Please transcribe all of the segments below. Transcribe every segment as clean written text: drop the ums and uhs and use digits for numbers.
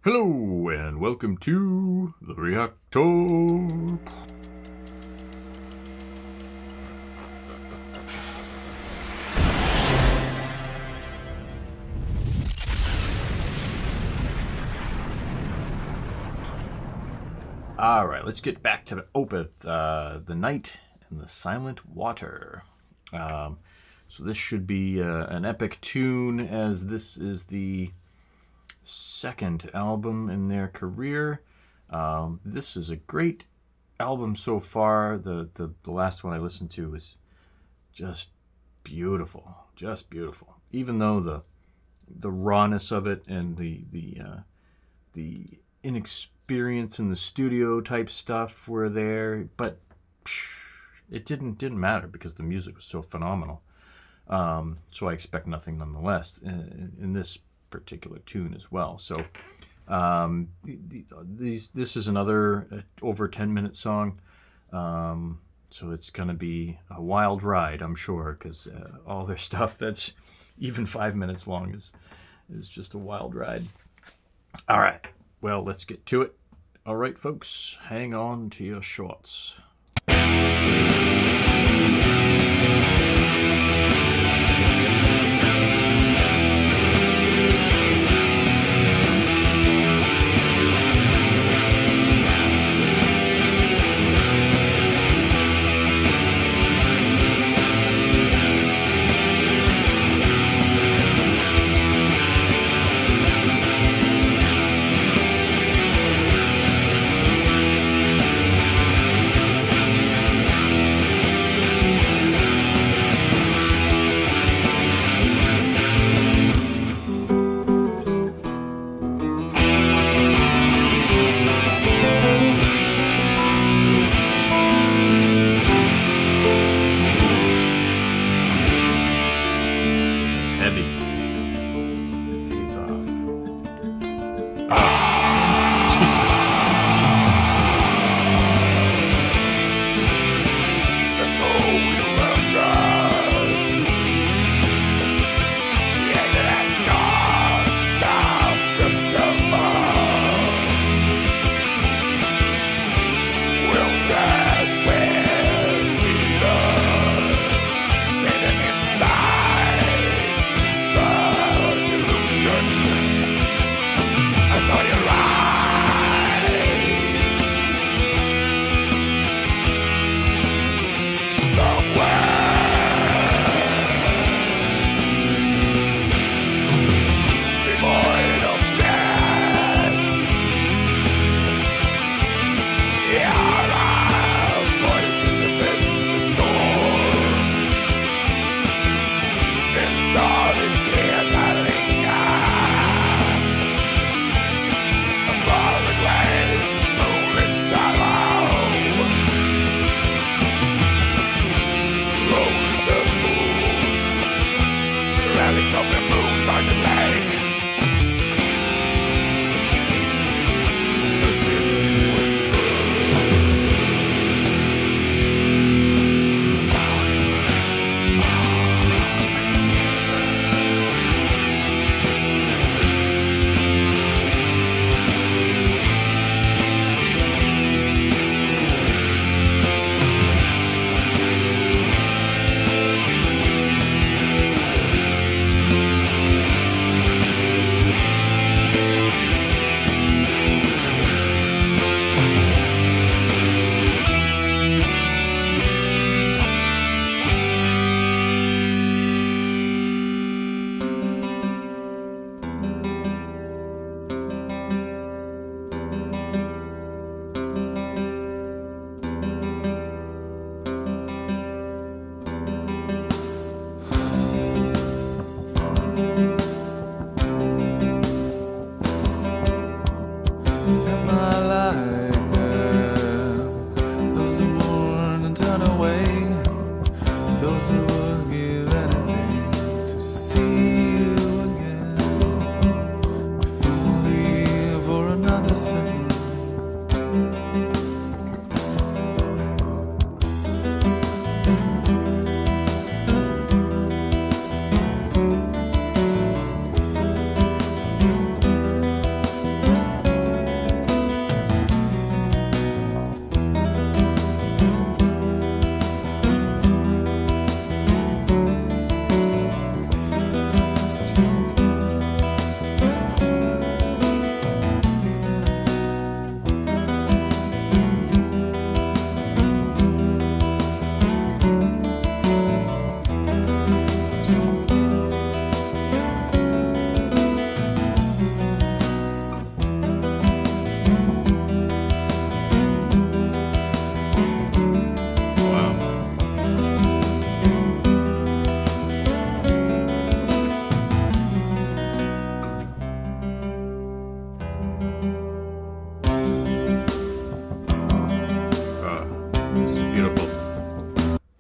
Hello and welcome to the Reactor. All right, let's get back to Opeth, the Night and the Silent Water. So this should be an epic tune, as this is the second album in their career. This is a great album so far. The last one I listened to was just beautiful, Even though the rawness of it and the inexperience in the studio type stuff were there, but it didn't matter because the music was so phenomenal. So I expect nothing nonetheless in this particular tune as well. So this is another over 10-minute song. So it's going to be a wild ride, I'm sure, because all their stuff that's even 5 minutes long is just a wild ride. All right, well, let's get to it. All right, folks, hang on to your shorts.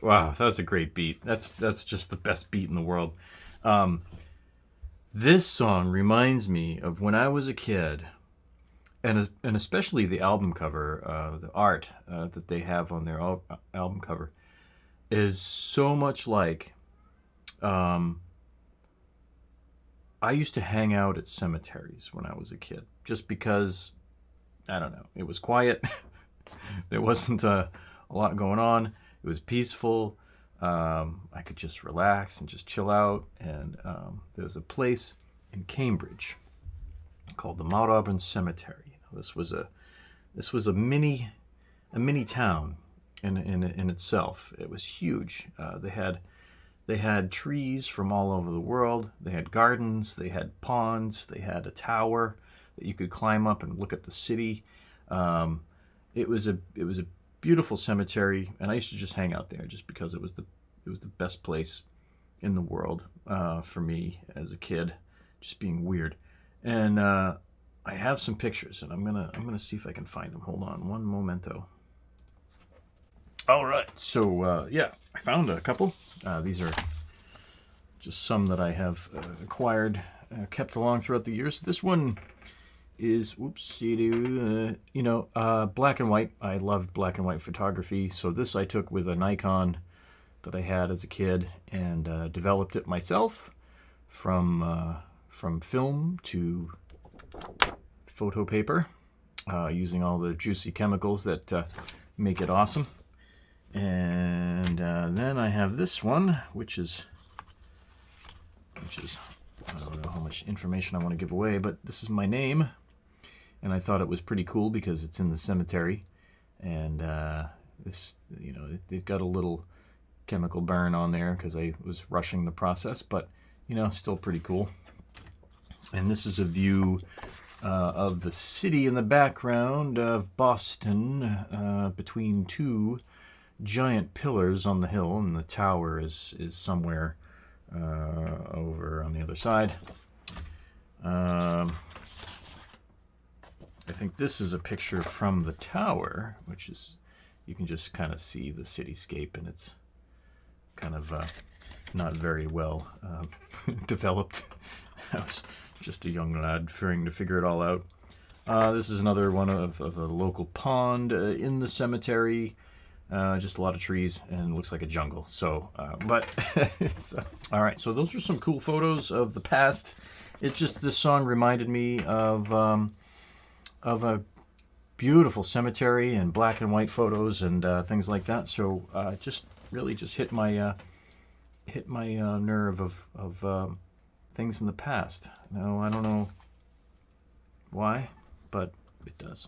Wow, that was a great beat. That's just the best beat in the world. This song reminds me of when I was a kid, and especially the album cover, the art that they have on their album cover is so much like. I used to hang out at cemeteries when I was a kid, just because, I don't know, it was quiet. There wasn't a lot going on. It was peaceful. I could just relax and just chill out. And there was a place in Cambridge called the Mount Auburn Cemetery. This was a mini town in itself. It was huge. They had trees from all over the world. They had gardens. They had ponds. They had a tower that you could climb up and look at the city. It was a beautiful cemetery, and I used to just hang out there just because it was the best place in the world for me as a kid, just being weird. And I have some pictures, and I'm gonna see if I can find them. Hold on, one momento. All right, so yeah, I found a couple. These are just some that I have acquired, kept along throughout the years. This one is, black and white. I loved black and white photography, so this I took with a Nikon that I had as a kid and developed it myself from film to photo paper, using all the juicy chemicals that make it awesome. And then I have this one, which is I don't know how much information I want to give away, but this is my name, and I thought it was pretty cool because it's in the cemetery, and this, it got a little chemical burn on there because I was rushing the process, but still pretty cool. And this is a view of the city in the background of Boston, between two giant pillars on the hill, and the tower is somewhere over on the other side. I think this is a picture from the tower, which is, you can just kind of see the cityscape, and it's kind of not very well developed. I was just a young lad trying to figure it all out. This is another one of a local pond in the cemetery. Just a lot of trees, and it looks like a jungle. So, all right. So those are some cool photos of the past. It's just, this song reminded me of a beautiful cemetery and black and white photos and things like that. So just really just hit my nerve of things in the past. No, I don't know why, but it does.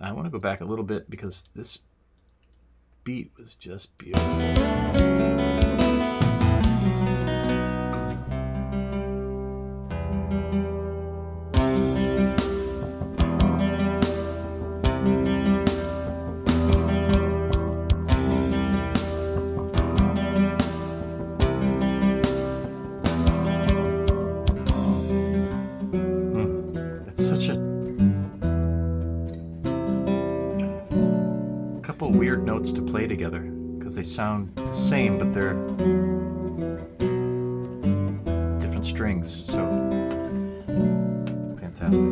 I want to go back a little bit because this beat was just beautiful. It's such a weird notes to play together because they sound the same, but they're different strings. So fantastic.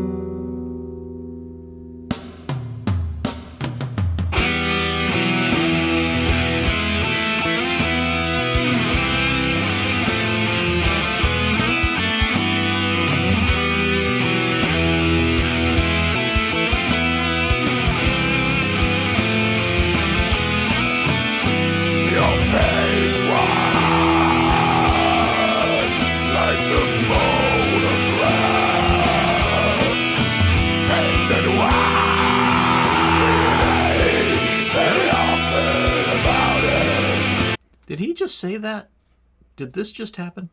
Did he just say that? Did this just happen?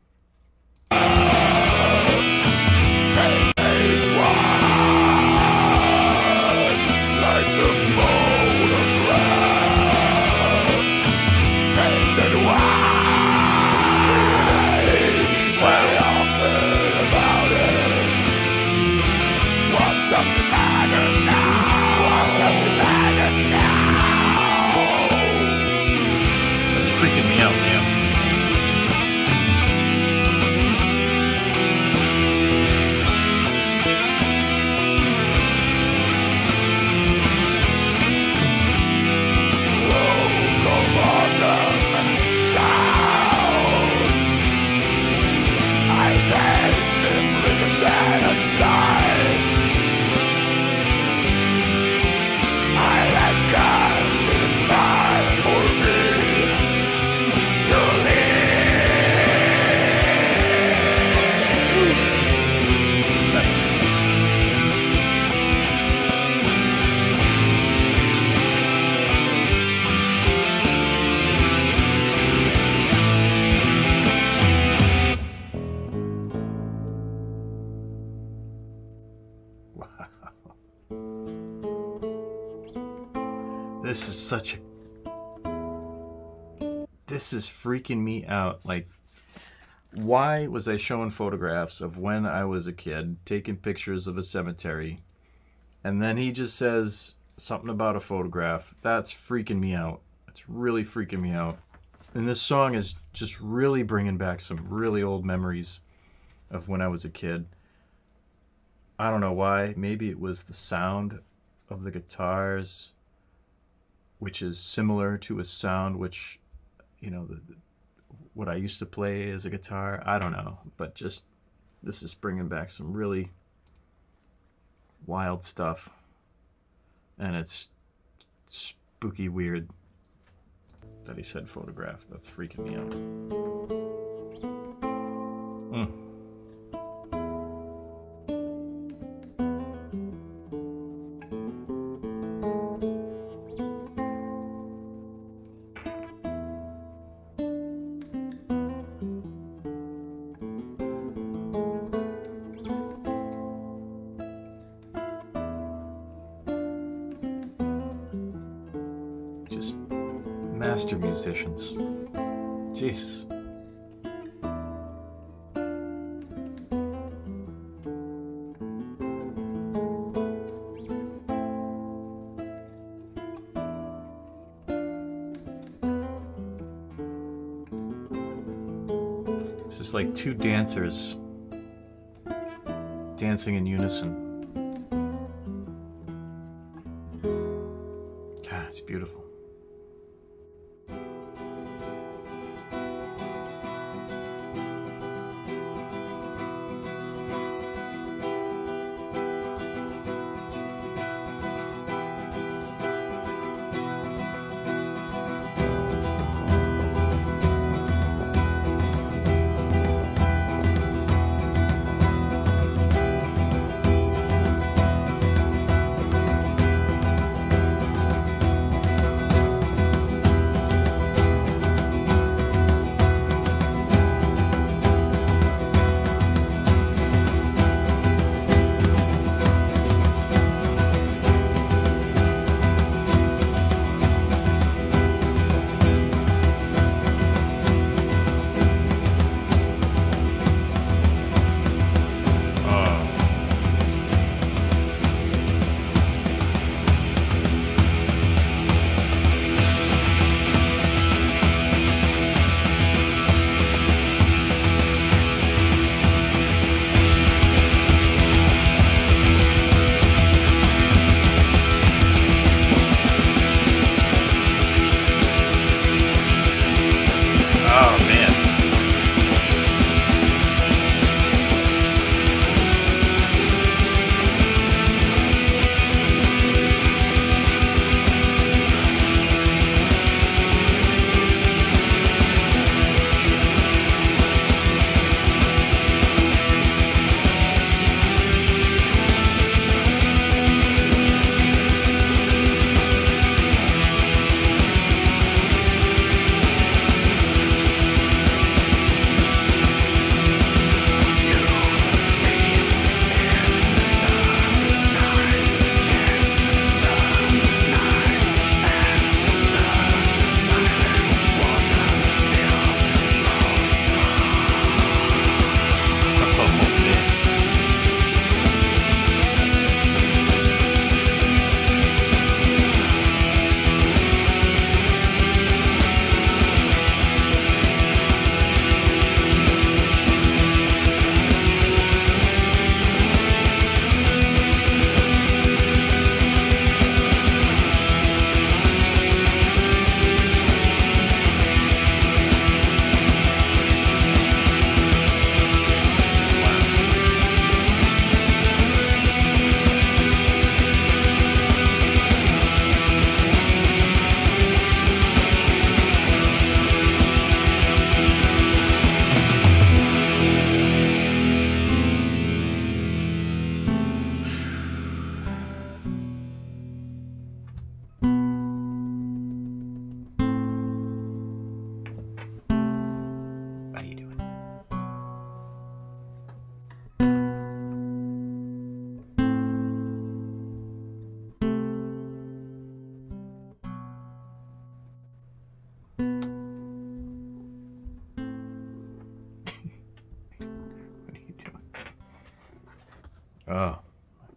this is this is freaking me out. Like, why was I showing photographs of when I was a kid, taking pictures of a cemetery, and then he just says something about a photograph? That's freaking me out. It's really freaking me out. And this song is just really bringing back some really old memories of when I was a kid. I don't know why. Maybe it was the sound of the guitars, which is similar to a sound which, you know, what I used to play as a guitar. I don't know. But just, this is bringing back some really wild stuff. And it's spooky weird that he said photograph. That's freaking me out. Just master musicians. Jesus. This is like two dancers dancing in unison. God, it's beautiful.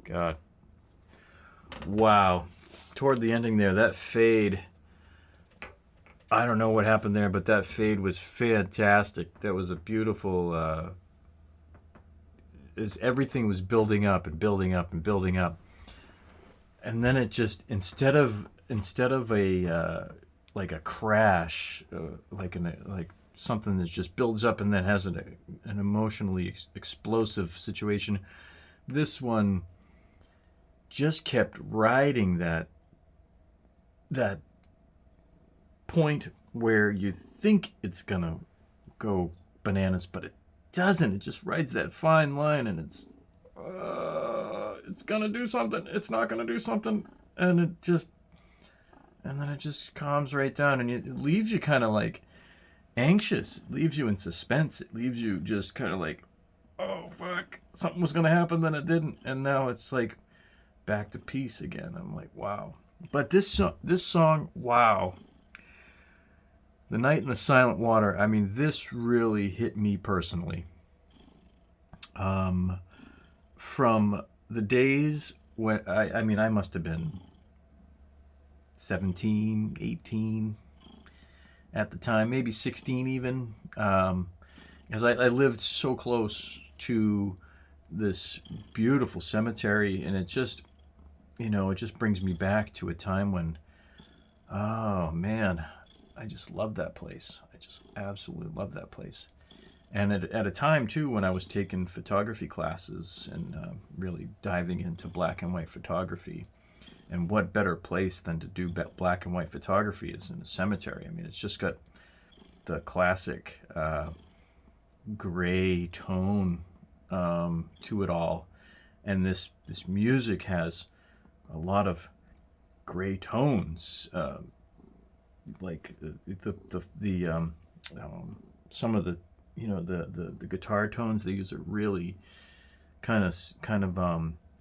God. Wow. Toward the ending there, that fade, I don't know what happened there, but that fade was fantastic. That was a beautiful, everything was building up and building up and building up. And then it just, instead of a, like a crash, like something that just builds up and then has an emotionally explosive situation, this one just kept riding that point where you think it's gonna go bananas, but it doesn't. It just rides that fine line, and it's gonna do something, it's not gonna do something, and then it just calms right down, and it leaves you kind of like anxious. It leaves you in suspense. It leaves you just kind of like, oh fuck, something was gonna happen, then it didn't, and now it's like back to peace again. I'm like, wow. But this song, wow. The Night in the Silent Water. I mean, this really hit me personally. From the days when I mean, I must have been 17, 18 at the time, maybe 16 even, because I lived so close to this beautiful cemetery, and it just, it just brings me back to a time when, oh man, I just love that place. I just absolutely love that place. And at a time too when I was taking photography classes and really diving into black and white photography. And what better place than to do black and white photography is in a cemetery. I mean, it's just got the classic gray tone to it all, and this music has a lot of gray tones, like some of the the guitar tones they use are really kind of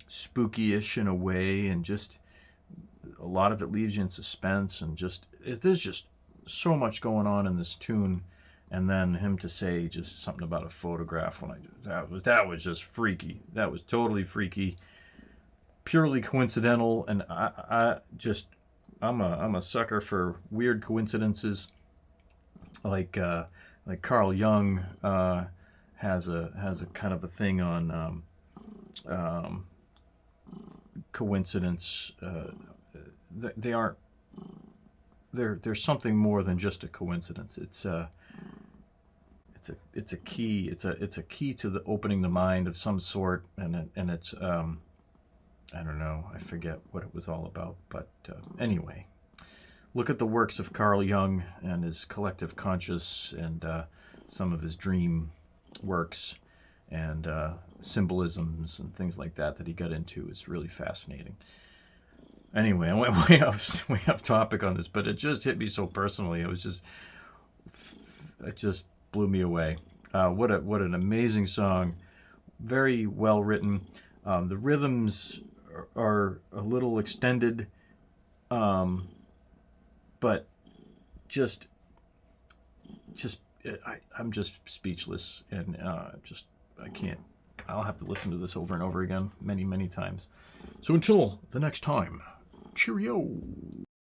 spooky-ish in a way, and just a lot of it leaves you in suspense, and there's just so much going on in this tune. And then him to say just something about a photograph, that was just freaky. That was totally freaky, purely coincidental, and I'm a sucker for weird coincidences. Like Carl Jung has a kind of a thing on coincidence. They aren't. There's something more than just a coincidence. It's a key. It's a key to the opening the mind of some sort, and it's I don't know. I forget what it was all about, but anyway, look at the works of Carl Jung and his collective conscious, and some of his dream works and symbolisms and things like that he got into. It's really fascinating. Anyway, I went way off topic on this, but it just hit me so personally. It just blew me away. What an amazing song, very well written. The rhythms are a little extended, but I'm just speechless, and I can't. I'll have to listen to this over and over again, many times. So until the next time, cheerio.